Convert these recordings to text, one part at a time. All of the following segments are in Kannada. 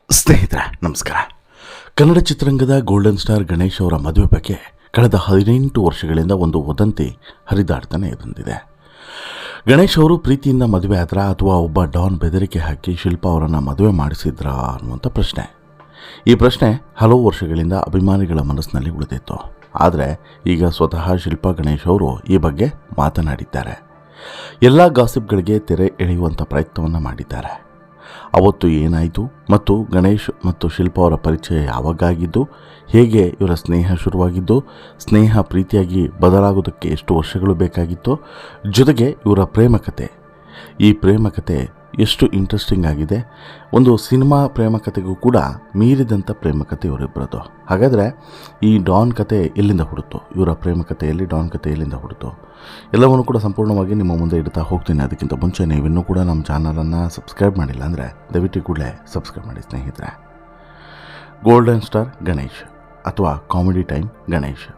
ಸ್ನೇಹಿತರೆ ನಮಸ್ಕಾರ. ಕನ್ನಡ ಚಿತ್ರರಂಗದ ಗೋಲ್ಡನ್ ಸ್ಟಾರ್ ಗಣೇಶ್ ಅವರ ಮದುವೆ ಬಗ್ಗೆ ಕಳೆದ 18 ವರ್ಷಗಳಿಂದ ಒಂದು ವದಂತಿ ಹರಿದಾಡ್ತಾನೆ ಬಂದಿದೆ. ಗಣೇಶ್ ಅವರು ಪ್ರೀತಿಯಿಂದ ಮದುವೆ ಆದ್ರಾ ಅಥವಾ ಒಬ್ಬ ಡಾನ್ ಬೆದರಿಕೆ ಹಾಕಿ ಶಿಲ್ಪಾ ಅವರನ್ನು ಮದುವೆ ಮಾಡಿಸಿದ್ರಾ ಅನ್ನುವಂಥ ಪ್ರಶ್ನೆ. ಈ ಪ್ರಶ್ನೆ ಹಲವು ವರ್ಷಗಳಿಂದ ಅಭಿಮಾನಿಗಳ ಮನಸ್ಸಿನಲ್ಲಿ ಉಳಿದಿತ್ತು. ಆದರೆ ಈಗ ಸ್ವತಃ ಶಿಲ್ಪಾ ಗಣೇಶ್ ಅವರು ಈ ಬಗ್ಗೆ ಮಾತನಾಡಿದ್ದಾರೆ. ಎಲ್ಲ ಗಾಸಿಪ್ಗಳಿಗೆ ತೆರೆ ಎಳೆಯುವಂಥ ಪ್ರಯತ್ನವನ್ನು ಮಾಡಿದ್ದಾರೆ. ಅವತ್ತು ಏನಾಯಿತು ಮತ್ತು ಗಣೇಶ್ ಮತ್ತು ಶಿಲ್ಪಾ ಅವರ ಪರಿಚಯ ಯಾವಾಗಾಗಿದ್ದು, ಹೇಗೆ ಇವರ ಸ್ನೇಹ ಶುರುವಾಗಿದ್ದು, ಸ್ನೇಹ ಪ್ರೀತಿಯಾಗಿ ಬದಲಾಗೋದಕ್ಕೆ ಎಷ್ಟು ವರ್ಷಗಳು ಬೇಕಾಗಿತ್ತು, ಜೊತೆಗೆ ಇವರ ಪ್ರೇಮಕತೆ, ಈ ಪ್ರೇಮಕತೆ ಎಷ್ಟು ಇಂಟ್ರೆಸ್ಟಿಂಗ್ ಆಗಿದೆ. ಒಂದು ಸಿನಿಮಾ ಪ್ರೇಮಕತೆಗೂ ಕೂಡ ಮೀರಿದಂಥ ಪ್ರೇಮಕತೆ ಇವರಿಬ್ಬರದು. ಹಾಗಾದರೆ ಈ ಡಾನ್ ಕತೆ ಎಲ್ಲಿಂದ ಹುಡುತು, ಇವರ ಪ್ರೇಮಕತೆಯಲ್ಲಿ ಡಾನ್ ಕತೆ ಎಲ್ಲಿಂದ ಹುಡುತು, ಎಲ್ಲವನ್ನು ಕೂಡ ಸಂಪೂರ್ಣವಾಗಿ ನಿಮ್ಮ ಮುಂದೆ ಇಡ್ತಾ ಹೋಗ್ತೀನಿ. ಅದಕ್ಕಿಂತ ಮುಂಚೆ ನೀವಿನ್ನೂ ಕೂಡ ನಮ್ಮ ಚಾನಲನ್ನು ಸಬ್ಸ್ಕ್ರೈಬ್ ಮಾಡಿಲ್ಲ ಅಂದರೆ ದಯವಿಟ್ಟು ಕೂಡಲೇ ಸಬ್ಸ್ಕ್ರೈಬ್ ಮಾಡಿ ಸ್ನೇಹಿತರೆ. ಗೋಲ್ಡನ್ ಸ್ಟಾರ್ ಗಣೇಶ್ ಅಥವಾ comedy time Ganesh.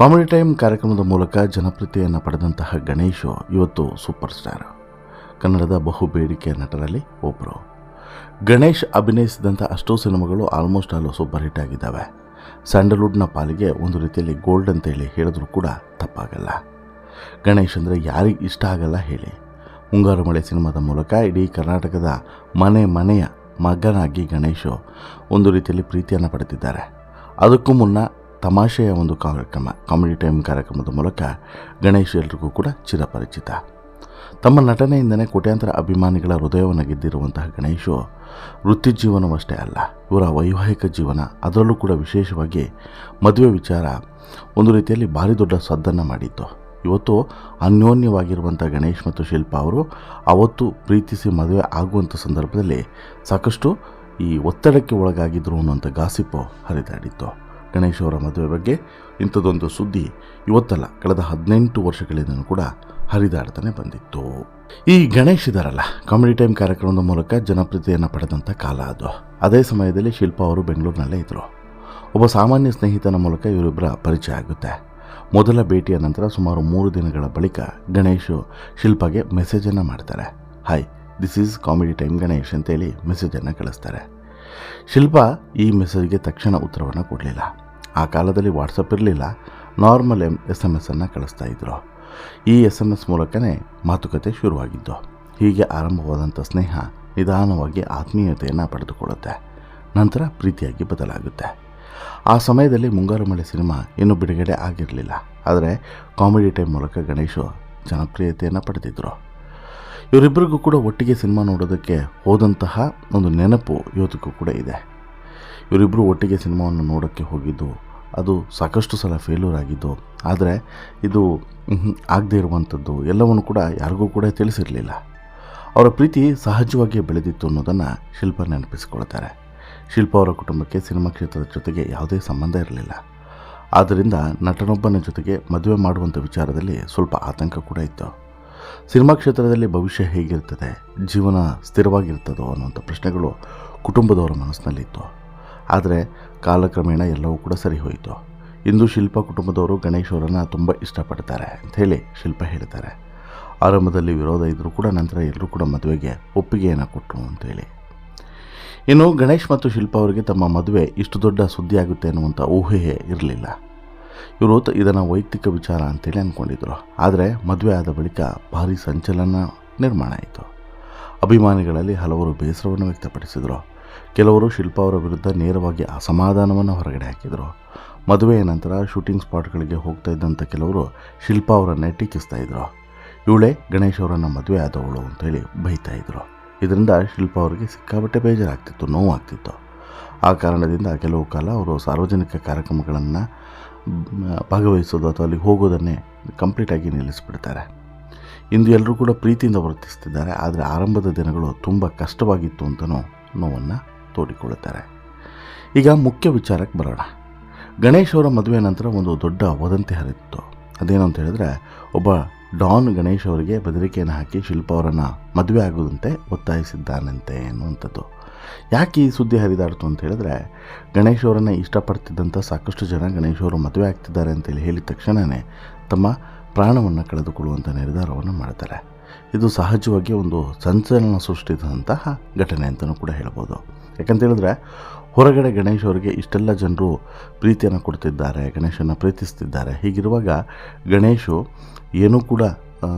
Comedy time ಕಾರ್ಯಕ್ರಮದ ಮೂಲಕ ಜನಪ್ರಿಯತೆಯನ್ನು ಪಡೆದಂತಹ ಗಣೇಶ್ ಇವತ್ತು ಸೂಪರ್ ಸ್ಟಾರ್, ಕನ್ನಡದ ಬಹು ಬೇಡಿಕೆಯ ನಟರಲ್ಲಿ ಒಬ್ಬರು. ಗಣೇಶ್ ಅಭಿನಯಿಸಿದಂಥ ಅಷ್ಟೋ ಸಿನಿಮಾಗಳು ಆಲ್ಮೋಸ್ಟ್ ಆಲ್ ಸೂಪರ್ ಹಿಟ್ ಆಗಿದ್ದಾವೆ. ಸ್ಯಾಂಡಲ್ವುಡ್ನ ಪಾಲಿಗೆ ಒಂದು ರೀತಿಯಲ್ಲಿ ಗೋಲ್ಡ್ ಅಂತೇಳಿ ಹೇಳಿದ್ರೂ ಕೂಡ ತಪ್ಪಾಗಲ್ಲ. ಗಣೇಶ್ ಅಂದರೆ ಯಾರಿಗೆ ಇಷ್ಟ ಆಗಲ್ಲ ಹೇಳಿ. ಮುಂಗಾರು ಮಳೆ ಸಿನಿಮಾದ ಮೂಲಕ ಇಡೀ ಕರ್ನಾಟಕದ ಮನೆಯ ಮಗನಾಗಿ ಗಣೇಶು ಒಂದು ರೀತಿಯಲ್ಲಿ ಪ್ರೀತಿಯನ್ನು ಪಡೆದಿದ್ದಾರೆ. ಅದಕ್ಕೂ ಮುನ್ನ ತಮಾಷೆಯ ಒಂದು ಕಾರ್ಯಕ್ರಮ ಕಾಮಿಡಿ ಟೈಮ್ ಕಾರ್ಯಕ್ರಮದ ಮೂಲಕ ಗಣೇಶ್ ಎಲ್ರಿಗೂ ಕೂಡ ಚಿರಪರಿಚಿತ. ತಮ್ಮ ನಟನೆಯಿಂದಲೇ ಕೋಟ್ಯಾಂತರ ಅಭಿಮಾನಿಗಳ ಹೃದಯವನ್ನು ಗೆದ್ದಿರುವಂತಹ ಗಣೇಶು ವೃತ್ತಿ ಜೀವನವಷ್ಟೇ ಅಲ್ಲ, ಇವರ ವೈವಾಹಿಕ ಜೀವನ, ಅದರಲ್ಲೂ ಕೂಡ ವಿಶೇಷವಾಗಿ ಮದುವೆ ವಿಚಾರ ಒಂದು ರೀತಿಯಲ್ಲಿ ಭಾರಿ ದೊಡ್ಡ ಸದ್ದನ್ನು ಮಾಡಿತ್ತು. ಇವತ್ತು ಅನ್ಯೋನ್ಯವಾಗಿರುವಂಥ ಗಣೇಶ್ ಮತ್ತು ಶಿಲ್ಪಾ ಅವರು ಅವತ್ತು ಪ್ರೀತಿಸಿ ಮದುವೆ ಆಗುವಂಥ ಸಂದರ್ಭದಲ್ಲಿ ಸಾಕಷ್ಟು ಈ ಒತ್ತಡಕ್ಕೆ ಒಳಗಾಗಿದ್ದರು ಅನ್ನುವಂಥ ಗಾಸಿಪ್ಪು ಹರಿದಾಡಿತ್ತು. ಗಣೇಶ್ ಅವರ ಮದುವೆ ಬಗ್ಗೆ ಇಂಥದ್ದೊಂದು ಸುದ್ದಿ ಇವತ್ತಲ್ಲ, ಕಳೆದ 18 ವರ್ಷಗಳಿಂದಲೂ ಕೂಡ ಹರಿದಾಡ್ತಾನೆ ಬಂದಿತ್ತು. ಈ ಗಣೇಶ್ ಇದಾರಲ್ಲ, ಕಾಮಿಡಿ ಟೈಮ್ ಕಾರ್ಯಕ್ರಮದ ಮೂಲಕ ಜನಪ್ರಿಯತೆಯನ್ನು ಪಡೆದಂಥ ಕಾಲ ಅದು. ಅದೇ ಸಮಯದಲ್ಲಿ ಶಿಲ್ಪಾ ಅವರು ಬೆಂಗಳೂರಿನಲ್ಲೇ ಇದ್ದರು. ಒಬ್ಬ ಸಾಮಾನ್ಯ ಸ್ನೇಹಿತನ ಮೂಲಕ ಇವರಿಬ್ಬರ ಪರಿಚಯ ಆಗುತ್ತೆ. ಮೊದಲ ಭೇಟಿಯ ನಂತರ ಸುಮಾರು 3 ದಿನಗಳ ಬಳಿಕ ಗಣೇಶು ಶಿಲ್ಪಾಗೆ ಮೆಸೇಜನ್ನು ಮಾಡ್ತಾರೆ. Hi, this is comedy time Ganesh ಅಂತೇಳಿ ಮೆಸೇಜನ್ನು ಕಳಿಸ್ತಾರೆ. ಶಿಲ್ಪಾ ಈ ಮೆಸೇಜ್ಗೆ ತಕ್ಷಣ ಉತ್ತರವನ್ನು ಕೊಡಲಿಲ್ಲ. ಆ ಕಾಲದಲ್ಲಿ ವಾಟ್ಸಪ್ ಇರಲಿಲ್ಲ, ನಾರ್ಮಲ್ SMS ಕಳಿಸ್ತಾ ಇದ್ದರು. ಈ SMS ಮೂಲಕನೇ ಮಾತುಕತೆ ಶುರುವಾಗಿದ್ದು. ಹೀಗೆ ಆರಂಭವಾದಂಥ ಸ್ನೇಹ ನಿಧಾನವಾಗಿ ಆತ್ಮೀಯತೆಯನ್ನು ಪಡೆದುಕೊಳ್ಳುತ್ತೆ, ನಂತರ ಪ್ರೀತಿಯಾಗಿ ಬದಲಾಗುತ್ತೆ. ಆ ಸಮಯದಲ್ಲಿ ಮುಂಗಾರು ಮಳೆ ಸಿನಿಮಾ ಇನ್ನೂ ಬಿಡುಗಡೆ ಆಗಿರಲಿಲ್ಲ. ಆದರೆ ಕಾಮಿಡಿ ಟೈಮ್ ಮೂಲಕ ಗಣೇಶು ಜನಪ್ರಿಯತೆಯನ್ನು ಪಡೆದಿದ್ದರು. ಇವರಿಬ್ಬರಿಗೂ ಕೂಡ ಒಟ್ಟಿಗೆ ಸಿನಿಮಾ ನೋಡೋದಕ್ಕೆ ಹೋದಂತಹ ಒಂದು ನೆನಪು ಇವತ್ತಿಗೂ ಕೂಡ ಇದೆ. ಇವರಿಬ್ಬರು ಒಟ್ಟಿಗೆ ಸಿನಿಮಾವನ್ನು ನೋಡೋಕ್ಕೆ ಹೋಗಿದ್ದು, ಅದು ಸಾಕಷ್ಟು ಸಲ ಫೇಲ್ಯೂರ್ ಆಗಿದ್ದು, ಆದರೆ ಇದು ಆಗದೇ ಇರುವಂಥದ್ದು ಎಲ್ಲವನ್ನು ಕೂಡ ಯಾರಿಗೂ ಕೂಡ ತಿಳಿಸಿರಲಿಲ್ಲ. ಅವರ ಪ್ರೀತಿ ಸಹಜವಾಗಿ ಬೆಳೆದಿತ್ತು ಅನ್ನೋದನ್ನು ಶಿಲ್ಪಾ ನೆನಪಿಸಿಕೊಳ್ತಾರೆ. ಶಿಲ್ಪಾ ಅವರ ಕುಟುಂಬಕ್ಕೆ ಸಿನಿಮಾ ಕ್ಷೇತ್ರದ ಜೊತೆಗೆ ಯಾವುದೇ ಸಂಬಂಧ ಇರಲಿಲ್ಲ. ಆದ್ದರಿಂದ ನಟನೊಬ್ಬನ ಜೊತೆಗೆ ಮದುವೆ ಮಾಡುವಂಥ ವಿಚಾರದಲ್ಲಿ ಸ್ವಲ್ಪ ಆತಂಕ ಕೂಡ ಇತ್ತು. ಸಿನಿಮಾ ಕ್ಷೇತ್ರದಲ್ಲಿ ಭವಿಷ್ಯ ಹೇಗಿರ್ತದೆ, ಜೀವನ ಸ್ಥಿರವಾಗಿರ್ತದೋ ಅನ್ನುವಂಥ ಪ್ರಶ್ನೆಗಳು ಕುಟುಂಬದವರ ಮನಸ್ಸಿನಲ್ಲಿತ್ತು. ಆದರೆ ಕಾಲಕ್ರಮೇಣ ಎಲ್ಲವೂ ಕೂಡ ಸರಿ ಹೋಯಿತು. ಇಂದು ಶಿಲ್ಪಾ ಕುಟುಂಬದವರು ಗಣೇಶ್ ಅವರನ್ನು ತುಂಬ ಇಷ್ಟಪಡ್ತಾರೆ ಅಂಥೇಳಿ ಶಿಲ್ಪಾ ಹೇಳ್ತಾರೆ. ಆರಂಭದಲ್ಲಿ ವಿರೋಧ ಇದ್ದರೂ ಕೂಡ ನಂತರ ಎಲ್ಲರೂ ಕೂಡ ಮದುವೆಗೆ ಒಪ್ಪಿಗೆಯನ್ನು ಕೊಟ್ಟರು ಅಂಥೇಳಿ. ಇನ್ನು ಗಣೇಶ್ ಮತ್ತು ಶಿಲ್ಪಾ ಅವರಿಗೆ ತಮ್ಮ ಮದುವೆ ಇಷ್ಟು ದೊಡ್ಡ ಸುದ್ದಿ ಆಗುತ್ತೆ ಅನ್ನುವಂಥ ಊಹೆಯೇ ಇರಲಿಲ್ಲ. ಇವರು ಇದನ್ನು ವೈಯಕ್ತಿಕ ವಿಚಾರ ಅಂತೇಳಿ ಅಂದ್ಕೊಂಡಿದ್ರು. ಆದರೆ ಮದುವೆ ಆದ ಬಳಿಕ ಭಾರಿ ಸಂಚಲನ ನಿರ್ಮಾಣ ಆಯಿತು. ಅಭಿಮಾನಿಗಳಲ್ಲಿ ಹಲವರು ಬೇಸರವನ್ನು ವ್ಯಕ್ತಪಡಿಸಿದರು. ಕೆಲವರು ಶಿಲ್ಪಾ ಅವರ ವಿರುದ್ಧ ನೇರವಾಗಿ ಅಸಮಾಧಾನವನ್ನು ಹೊರಗಡೆ ಹಾಕಿದರು. ಮದುವೆಯ ನಂತರ ಶೂಟಿಂಗ್ ಸ್ಪಾಟ್ಗಳಿಗೆ ಹೋಗ್ತಾ ಇದ್ದಂಥ ಕೆಲವರು ಶಿಲ್ಪಾ ಅವರನ್ನೇ ಟೀಕಿಸ್ತಾ ಇದ್ರು. ಇವಳೇ ಗಣೇಶ್ ಅವರನ್ನು ಮದುವೆ ಆದವಳು ಅಂತೇಳಿ ಬೈತಾ ಇದ್ರು. ಇದರಿಂದ ಶಿಲ್ಪಾ ಅವರಿಗೆ ಸಿಕ್ಕಾಪಟ್ಟೆ ಬೇಜಾರಾಗ್ತಿತ್ತು, ನೋವಾಗ್ತಿತ್ತು. ಆ ಕಾರಣದಿಂದ ಕೆಲವು ಕಾಲ ಅವರು ಸಾರ್ವಜನಿಕ ಕಾರ್ಯಕ್ರಮಗಳನ್ನು ಭಾಗವಹಿಸೋದು ಅಥವಾ ಅಲ್ಲಿಗೆ ಹೋಗೋದನ್ನೇ ಕಂಪ್ಲೀಟಾಗಿ ನಿಲ್ಲಿಸಿಬಿಡ್ತಾರೆ. ಇಂದು ಎಲ್ಲರೂ ಕೂಡ ಪ್ರೀತಿಯಿಂದ ವರ್ತಿಸ್ತಿದ್ದಾರೆ. ಆದರೆ ಆರಂಭದ ದಿನಗಳು ತುಂಬ ಕಷ್ಟವಾಗಿತ್ತು ಅಂತಲೂ ನೋವನ್ನು ತೋಡಿಕೊಳ್ಳುತ್ತಾರೆ. ಈಗ ಮುಖ್ಯ ವಿಚಾರಕ್ಕೆ ಬರೋಣ. ಗಣೇಶ್ ಅವರ ಮದುವೆ ನಂತರ ಒಂದು ದೊಡ್ಡ ವದಂತಿ ಹರಿದಿತ್ತು. ಅದೇನು ಅಂತ ಹೇಳಿದ್ರೆ, ಒಬ್ಬ ಡಾನ್ ಗಣೇಶ್ ಅವರಿಗೆ ಬೆದರಿಕೆಯನ್ನು ಹಾಕಿ ಶಿಲ್ಪಾ ಅವರನ್ನು ಮದುವೆ ಆಗೋದಂತೆ ಒತ್ತಾಯಿಸಿದ್ದಾನಂತೆ ಎನ್ನುವಂಥದ್ದು. ಯಾಕೆ ಈ ಸುದ್ದಿ ಹರಿದಾಡ್ತು ಅಂತ ಹೇಳಿದ್ರೆ, ಗಣೇಶ್ ಅವರನ್ನು ಇಷ್ಟಪಡ್ತಿದ್ದಂಥ ಸಾಕಷ್ಟು ಜನ ಗಣೇಶ್ ಅವರು ಮದುವೆ ಆಗ್ತಿದ್ದಾರೆ ಅಂತೇಳಿ ಹೇಳಿದ ತಕ್ಷಣವೇ ತಮ್ಮ ಪ್ರಾಣವನ್ನು ಕಳೆದುಕೊಳ್ಳುವಂಥ ನಿರ್ಧಾರವನ್ನು ಮಾಡ್ತಾರೆ. ಇದು ಸಹಜವಾಗಿ ಒಂದು ಸಂಚಲನ ಸೃಷ್ಟಿಸಿದಂತಹ ಘಟನೆ ಅಂತಲೂ ಕೂಡ ಹೇಳ್ಬೋದು. ಯಾಕಂತೇಳಿದ್ರೆ ಹೊರಗಡೆ ಗಣೇಶ್ ಅವರಿಗೆ ಇಷ್ಟೆಲ್ಲ ಜನರು ಪ್ರೀತಿಯನ್ನು ಕೊಡ್ತಿದ್ದಾರೆ, ಗಣೇಶನ ಪ್ರೀತಿಸ್ತಿದ್ದಾರೆ. ಹೀಗಿರುವಾಗ ಗಣೇಶು ಏನೂ ಕೂಡ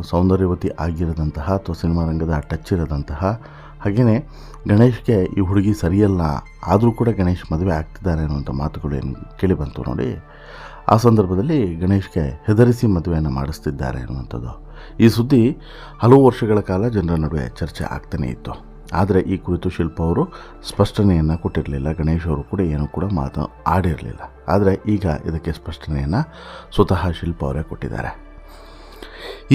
ಸೌಂದರ್ಯವತಿ ಆಗಿರದಂತಹ ಅಥವಾ ಸಿನಿಮಾ ರಂಗದ ಟಚ್ ಇರದಂತಹ, ಹಾಗೆಯೇ ಗಣೇಶ್ಗೆ ಈ ಹುಡುಗಿ ಸರಿಯಲ್ಲ, ಆದರೂ ಕೂಡ ಗಣೇಶ್ ಮದುವೆ ಆಗ್ತಿದ್ದಾರೆ ಅನ್ನುವಂಥ ಮಾತುಗಳು ಏನು ಕೇಳಿ ಬಂತು ನೋಡಿ. ಆ ಸಂದರ್ಭದಲ್ಲಿ ಗಣೇಶ್ಗೆ ಹೆದರಿಸಿ ಮದುವೆಯನ್ನು ಮಾಡಿಸ್ತಿದ್ದಾರೆ ಅನ್ನುವಂಥದ್ದು. ಈ ಸುದ್ದಿ ಹಲವು ವರ್ಷಗಳ ಕಾಲ ಜನರ ನಡುವೆ ಚರ್ಚೆ ಆಗ್ತಾನೇ ಇತ್ತು. ಆದರೆ ಈ ಕುರಿತು ಶಿಲ್ಪ ಅವರು ಸ್ಪಷ್ಟನೆಯನ್ನು ಕೊಟ್ಟಿರಲಿಲ್ಲ. ಗಣೇಶ್ ಅವರು ಕೂಡ ಏನೂ ಕೂಡ ಮಾತು ಆಡಿರಲಿಲ್ಲ. ಆದರೆ ಈಗ ಇದಕ್ಕೆ ಸ್ಪಷ್ಟನೆಯನ್ನು ಸ್ವತಃ ಶಿಲ್ಪ ಅವರೇ ಕೊಟ್ಟಿದ್ದಾರೆ.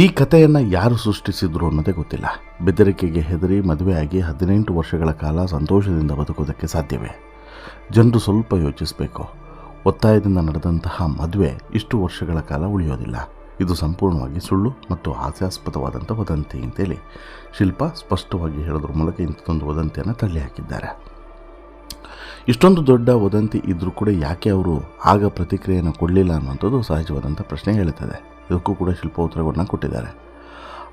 ಈ ಕಥೆಯನ್ನು ಯಾರು ಸೃಷ್ಟಿಸಿದ್ರು ಅನ್ನೋದೇ ಗೊತ್ತಿಲ್ಲ. ಬೆದರಿಕೆಗೆ ಹೆದರಿ ಮದುವೆಯಾಗಿ 18 ವರ್ಷಗಳ ಕಾಲ ಸಂತೋಷದಿಂದ ಬದುಕೋದಕ್ಕೆ ಸಾಧ್ಯವೇ? ಜನರು ಸ್ವಲ್ಪ ಯೋಚಿಸಬೇಕು. ಒತ್ತಾಯದಿಂದ ನಡೆದಂತಹ ಮದುವೆ ಇಷ್ಟು ವರ್ಷಗಳ ಕಾಲ ಉಳಿಯೋದಿಲ್ಲ. ಇದು ಸಂಪೂರ್ಣವಾಗಿ ಸುಳ್ಳು ಮತ್ತು ಹಾಸ್ಯಾಸ್ಪದವಾದಂಥ ವದಂತಿ ಅಂತೇಳಿ ಶಿಲ್ಪ ಸ್ಪಷ್ಟವಾಗಿ ಹೇಳೋದ್ರ ಮೂಲಕ ಇಂಥದ್ದೊಂದು ವದಂತಿಯನ್ನು ತಳ್ಳಿ ಹಾಕಿದ್ದಾರೆ. ಇಷ್ಟೊಂದು ದೊಡ್ಡ ವದಂತಿ ಇದ್ದರೂ ಕೂಡ ಯಾಕೆ ಅವರು ಆಗ ಪ್ರತಿಕ್ರಿಯೆಯನ್ನು ಕೊಡಲಿಲ್ಲ ಅನ್ನುವಂಥದ್ದು ಸಹಜವಾದಂಥ ಪ್ರಶ್ನೆ ಹೇಳುತ್ತದೆ. ಇದಕ್ಕೂ ಕೂಡ ಶಿಲ್ಪ ಉತ್ತರಗಳನ್ನ ಕೊಟ್ಟಿದ್ದಾರೆ.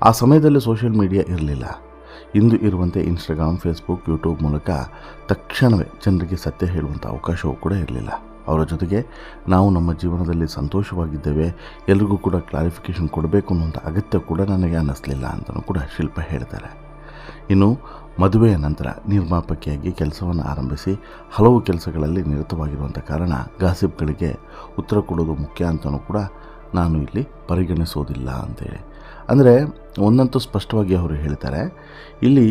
ಆ ಸಮಯದಲ್ಲಿ ಸೋಷಿಯಲ್ ಮೀಡಿಯಾ ಇರಲಿಲ್ಲ. ಇಂದು ಇರುವಂತೆ ಇನ್ಸ್ಟಾಗ್ರಾಮ್, ಫೇಸ್ಬುಕ್, ಯೂಟ್ಯೂಬ್ ಮೂಲಕ ತಕ್ಷಣವೇ ಜನರಿಗೆ ಸತ್ಯ ಹೇಳುವಂಥ ಅವಕಾಶವೂ ಕೂಡ ಇರಲಿಲ್ಲ. ಅವರ ಜೊತೆಗೆ ನಾವು ನಮ್ಮ ಜೀವನದಲ್ಲಿ ಸಂತೋಷವಾಗಿದ್ದೇವೆ, ಎಲ್ರಿಗೂ ಕೂಡ ಕ್ಲಾರಿಫಿಕೇಷನ್ ಕೊಡಬೇಕು ಅನ್ನೋಂಥ ಅಗತ್ಯ ಕೂಡ ನನಗೆ ಅನ್ನಿಸ್ಲಿಲ್ಲ ಅಂತಲೂ ಕೂಡ ಶಿಲ್ಪ ಹೇಳ್ತಾರೆ. ಇನ್ನು ಮದುವೆಯ ನಂತರ ನಿರ್ಮಾಪಕಿಯಾಗಿ ಕೆಲಸವನ್ನು ಆರಂಭಿಸಿ ಹಲವು ಕೆಲಸಗಳಲ್ಲಿ ನಿರತವಾಗಿರುವಂಥ ಕಾರಣ ಗಾಸಿಪ್ಗಳಿಗೆ ಉತ್ತರ ಕೊಡೋದು ಮುಖ್ಯ ಅಂತಲೂ ಕೂಡ ನಾನು ಇಲ್ಲಿ ಪರಿಗಣಿಸೋದಿಲ್ಲ ಅಂತೇಳಿ. ಅಂದರೆ ಒಂದಂತೂ ಸ್ಪಷ್ಟವಾಗಿ ಅವರು ಹೇಳ್ತಾರೆ, ಇಲ್ಲಿ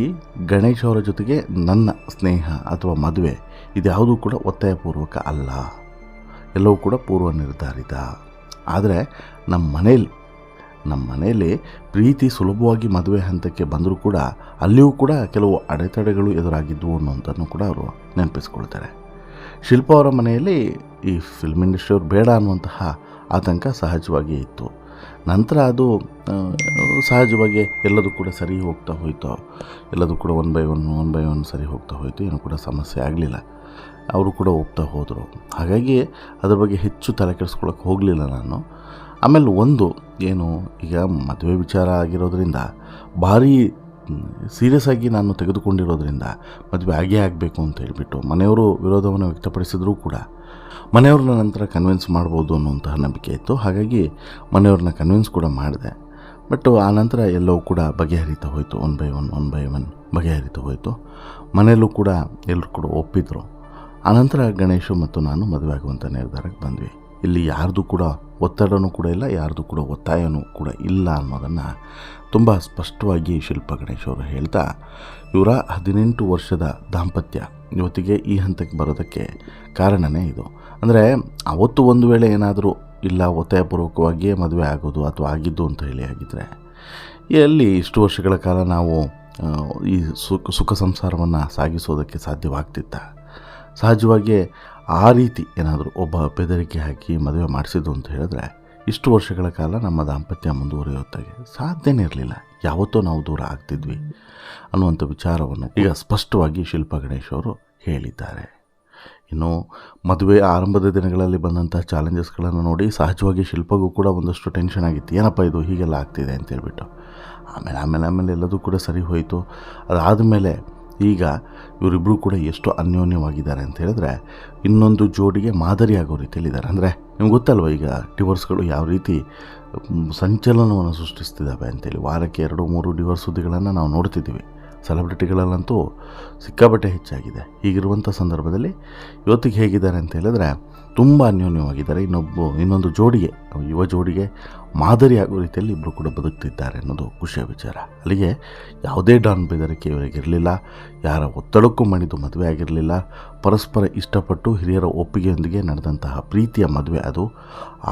ಗಣೇಶ್ ಅವರ ಜೊತೆಗೆ ನನ್ನ ಸ್ನೇಹ ಅಥವಾ ಮದುವೆ ಇದ್ಯಾವುದೂ ಕೂಡ ಒತ್ತಾಯಪೂರ್ವಕ ಅಲ್ಲ, ಎಲ್ಲವೂ ಕೂಡ ಪೂರ್ವ ನಿರ್ಧಾರಿತ. ಆದರೆ ನಮ್ಮ ಮನೆಯಲ್ಲಿ ಪ್ರೀತಿ ಸುಲಭವಾಗಿ ಮದುವೆ ಹಂತಕ್ಕೆ ಬಂದರೂ ಕೂಡ ಅಲ್ಲಿಯೂ ಕೂಡ ಕೆಲವು ಅಡೆತಡೆಗಳು ಎದುರಾಗಿದ್ದವು ಅನ್ನೋಂಥನ್ನು ಕೂಡ ಅವರು ನೆನಪಿಸ್ಕೊಳ್ತಾರೆ. ಶಿಲ್ಪ ಅವರ ಮನೆಯಲ್ಲಿ ಈ ಫಿಲ್ಮ್ ಇಂಡಸ್ಟ್ರಿಯವ್ರು ಬೇಡ ಅನ್ನುವಂತಹ ಆತಂಕ ಸಹಜವಾಗಿ ಇತ್ತು. ನಂತರ ಅದು ಸಹಜವಾಗಿ ಎಲ್ಲದೂ ಕೂಡ ಸರಿ ಹೋಗ್ತಾ ಹೋಯಿತು. ಎಲ್ಲದೂ ಕೂಡ ಒನ್ ಬೈ ಒನ್ ಸರಿ ಹೋಗ್ತಾ ಹೋಯಿತು. ಏನೂ ಕೂಡ ಸಮಸ್ಯೆ ಆಗಲಿಲ್ಲ. ಅವರು ಕೂಡ ಒಪ್ತಾ ಹೋದರು. ಹಾಗಾಗಿ ಅದ್ರ ಬಗ್ಗೆ ಹೆಚ್ಚು ತಲೆ ಕೆಡಿಸ್ಕೊಳ್ಳೋಕೆ ಹೋಗಲಿಲ್ಲ ನಾನು. ಆಮೇಲೆ ಒಂದು ಏನು, ಈಗ ಮದುವೆ ವಿಚಾರ ಆಗಿರೋದ್ರಿಂದ ಭಾರೀ ಸೀರಿಯಸ್ ಆಗಿ ನಾನು ತೆಗೆದುಕೊಂಡಿರೋದ್ರಿಂದ ಮದುವೆ ಆಗೇ ಆಗಬೇಕು ಅಂತ ಹೇಳಿಬಿಟ್ಟು ಮನೆಯವರು ವಿರೋಧವನ್ನು ವ್ಯಕ್ತಪಡಿಸಿದರೂ ಕೂಡ ಮನೆಯವ್ರನ್ನ ನಂತರ ಕನ್ವಿನ್ಸ್ ಮಾಡ್ಬೋದು ಅನ್ನುವಂತಹ ನಂಬಿಕೆ ಇತ್ತು. ಹಾಗಾಗಿ ಮನೆಯವ್ರನ್ನ ಕನ್ವಿನ್ಸ್ ಕೂಡ ಮಾಡಿದೆ. ಬಟ್ ಆ ನಂತರ ಎಲ್ಲವೂ ಕೂಡ ಬಗೆಹರಿತಾ ಹೋಯಿತು. ಒನ್ ಬೈ ಒನ್ ಬಗೆಹರಿತಾ ಹೋಯಿತು. ಮನೆಯಲ್ಲೂ ಕೂಡ ಎಲ್ಲರೂ ಕೂಡ ಒಪ್ಪಿದ್ರು. ಆನಂತರ ಗಣೇಶು ಮತ್ತು ನಾನು ಮದುವೆ ಆಗುವಂಥ ನಿರ್ಧಾರಕ್ಕೆ ಬಂದ್ವಿ. ಇಲ್ಲಿ ಯಾರ್ದು ಕೂಡ ಒತ್ತಡನೂ ಕೂಡ ಇಲ್ಲ, ಯಾರ್ದು ಕೂಡ ಒತ್ತಾಯನೂ ಕೂಡ ಇಲ್ಲ ಅನ್ನೋದನ್ನು ತುಂಬ ಸ್ಪಷ್ಟವಾಗಿ ಶಿಲ್ಪ ಗಣೇಶ್ ಅವರು ಹೇಳ್ತಾ, ಇವರ 18 ವರ್ಷದ ದಾಂಪತ್ಯ ಇವತ್ತಿಗೆ ಈ ಹಂತಕ್ಕೆ ಬರೋದಕ್ಕೆ ಕಾರಣವೇ ಇದು. ಅಂದರೆ ಅವತ್ತು ಒಂದು ವೇಳೆ ಏನಾದರೂ ಇಲ್ಲ ಒತ್ತಾಯಪೂರ್ವಕವಾಗಿಯೇ ಮದುವೆ ಆಗೋದು ಅಥವಾ ಆಗಿದ್ದು ಅಂತ ಹೇಳಿ ಆಗಿದ್ದರೆ ಎಲ್ಲಿ ಇಷ್ಟು ವರ್ಷಗಳ ಕಾಲ ನಾವು ಈ ಸುಖ ಸಂಸಾರವನ್ನು ಸಾಗಿಸೋದಕ್ಕೆ ಸಾಧ್ಯವಾಗ್ತಿತ್ತ? ಸಹಜವಾಗಿ ಆ ರೀತಿ ಏನಾದರೂ ಒಬ್ಬ ಬೆದರಿಕೆ ಹಾಕಿ ಮದುವೆ ಮಾಡಿಸಿದ್ದು ಅಂತ ಹೇಳಿದ್ರೆ ಇಷ್ಟು ವರ್ಷಗಳ ಕಾಲ ನಮ್ಮ ದಾಂಪತ್ಯ ಮುಂದುವರಿಯೋತ್ತಾಗೆ ಸಾಧ್ಯನೇ ಇರಲಿಲ್ಲ. ಯಾವತ್ತೋ ನಾವು ದೂರ ಆಗ್ತಿದ್ವಿ ಅನ್ನುವಂಥ ವಿಚಾರವನ್ನು ಈಗ ಸ್ಪಷ್ಟವಾಗಿ ಶಿಲ್ಪ ಗಣೇಶ್ ಅವರು ಹೇಳಿದ್ದಾರೆ. ಇನ್ನು ಮದುವೆ ಆರಂಭದ ದಿನಗಳಲ್ಲಿ ಬಂದಂಥ ಚಾಲೆಂಜಸ್ಗಳನ್ನು ನೋಡಿ ಸಹಜವಾಗಿ ಶಿಲ್ಪಗೂ ಕೂಡ ಒಂದಷ್ಟು ಟೆನ್ಷನ್ ಆಗಿತ್ತು. ಏನಪ್ಪ ಇದು ಹೀಗೆಲ್ಲ ಆಗ್ತಿದೆ ಅಂತೇಳ್ಬಿಟ್ಟು. ಆಮೇಲೆ ಎಲ್ಲದೂ ಕೂಡ ಸರಿ ಹೋಯಿತು. ಅದಾದಮೇಲೆ ಈಗ ಇವರಿಬ್ಬರು ಕೂಡ ಎಷ್ಟು ಅನ್ಯೋನ್ಯವಾಗಿದ್ದಾರೆ ಅಂತ ಹೇಳಿದ್ರೆ ಇನ್ನೊಂದು ಜೋಡಿಗೆ ಮಾದರಿ ಆಗೋ ರೀತಿಯಲ್ಲಿದ್ದಾರೆ. ಅಂದರೆ ನಿಮ್ಗೆ ಗೊತ್ತಲ್ವ ಈಗ ಡಿವೋರ್ಸ್ಗಳು ಯಾವ ರೀತಿ ಸಂಚಲನವನ್ನು ಸೃಷ್ಟಿಸ್ತಿದ್ದಾವೆ ಅಂತೇಳಿ. ವಾರಕ್ಕೆ 2-3 ಡಿವೋರ್ಸ್ ಸುದ್ದಿಗಳನ್ನು ನಾವು ನೋಡ್ತಿದ್ದೀವಿ. ಸೆಲೆಬ್ರಿಟಿಗಳಲ್ಲಂತೂ ಸಿಕ್ಕಾಪಟ್ಟೆ ಹೆಚ್ಚಾಗಿದೆ. ಹೀಗಿರುವಂಥ ಸಂದರ್ಭದಲ್ಲಿ ಇವತ್ತಿಗೆ ಹೇಗಿದ್ದಾರೆ ಅಂತ ಹೇಳಿದ್ರೆ ತುಂಬ ಅನ್ಯೋನ್ಯವಾಗಿದ್ದಾರೆ. ಇನ್ನೊಂದು ಜೋಡಿಗೆ, ಯುವ ಜೋಡಿಗೆ ಮಾದರಿ ಆಗೋ ರೀತಿಯಲ್ಲಿ ಇಬ್ಬರು ಕೂಡ ಬದುಕ್ತಿದ್ದಾರೆ ಅನ್ನೋದು ಖುಷಿಯ ವಿಚಾರ. ಅಲ್ಲಿಗೆ ಯಾವುದೇ ಡಾನ್ ಬೆದರಿಕೆ ಇವರಿಗಿರಲಿಲ್ಲ, ಯಾರ ಒತ್ತಡಕ್ಕೂ ಮಣಿದು ಮದುವೆ ಆಗಿರಲಿಲ್ಲ. ಪರಸ್ಪರ ಇಷ್ಟಪಟ್ಟು ಹಿರಿಯರ ಒಪ್ಪಿಗೆಯೊಂದಿಗೆ ನಡೆದಂತಹ ಪ್ರೀತಿಯ ಮದುವೆ ಅದು.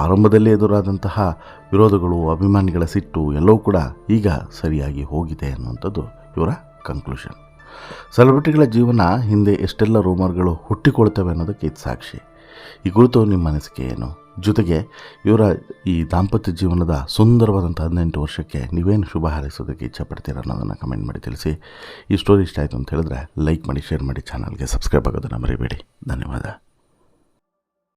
ಆರಂಭದಲ್ಲಿ ಎದುರಾದಂತಹ ವಿರೋಧಗಳು, ಅಭಿಮಾನಿಗಳ ಸಿಟ್ಟು ಎಲ್ಲವೂ ಕೂಡ ಈಗ ಸರಿಯಾಗಿ ಹೋಗಿದೆ ಅನ್ನುವಂಥದ್ದು ಇವರ ಕನ್ಕ್ಲೂಷನ್. ಸೆಲೆಬ್ರಿಟಿಗಳ ಜೀವನ ಹಿಂದೆ ಎಷ್ಟೆಲ್ಲ ರೂಮರ್ಗಳು ಹುಟ್ಟಿಕೊಳ್ತವೆ ಅನ್ನೋದಕ್ಕೆ ಇದು ಸಾಕ್ಷಿ. ಈ ಕುರಿತು ನಿಮ್ಮ ಅನಿಸಿಕೆ ಏನು? ಜೊತೆಗೆ ಇವರ ಈ ದಾಂಪತ್ಯ ಜೀವನದ ಸುಂದರವಾದಂಥ 18 ವರ್ಷಕ್ಕೆ ನೀವೇನು ಶುಭ ಹಾರೈಸೋದಕ್ಕೆ ಇಚ್ಛಪಡ್ತೀರ ಅನ್ನೋದನ್ನು ಕಮೆಂಟ್ ಮಾಡಿ ತಿಳಿಸಿ. ಈ ಸ್ಟೋರಿ ಇಷ್ಟ ಆಯಿತು ಅಂತ ಹೇಳಿದ್ರೆ ಲೈಕ್ ಮಾಡಿ, ಶೇರ್ ಮಾಡಿ, ಚಾನಲ್ಗೆ ಸಬ್ಸ್ಕ್ರೈಬ್ ಆಗೋದನ್ನು ಮರಿಬೇಡಿ. ಧನ್ಯವಾದ.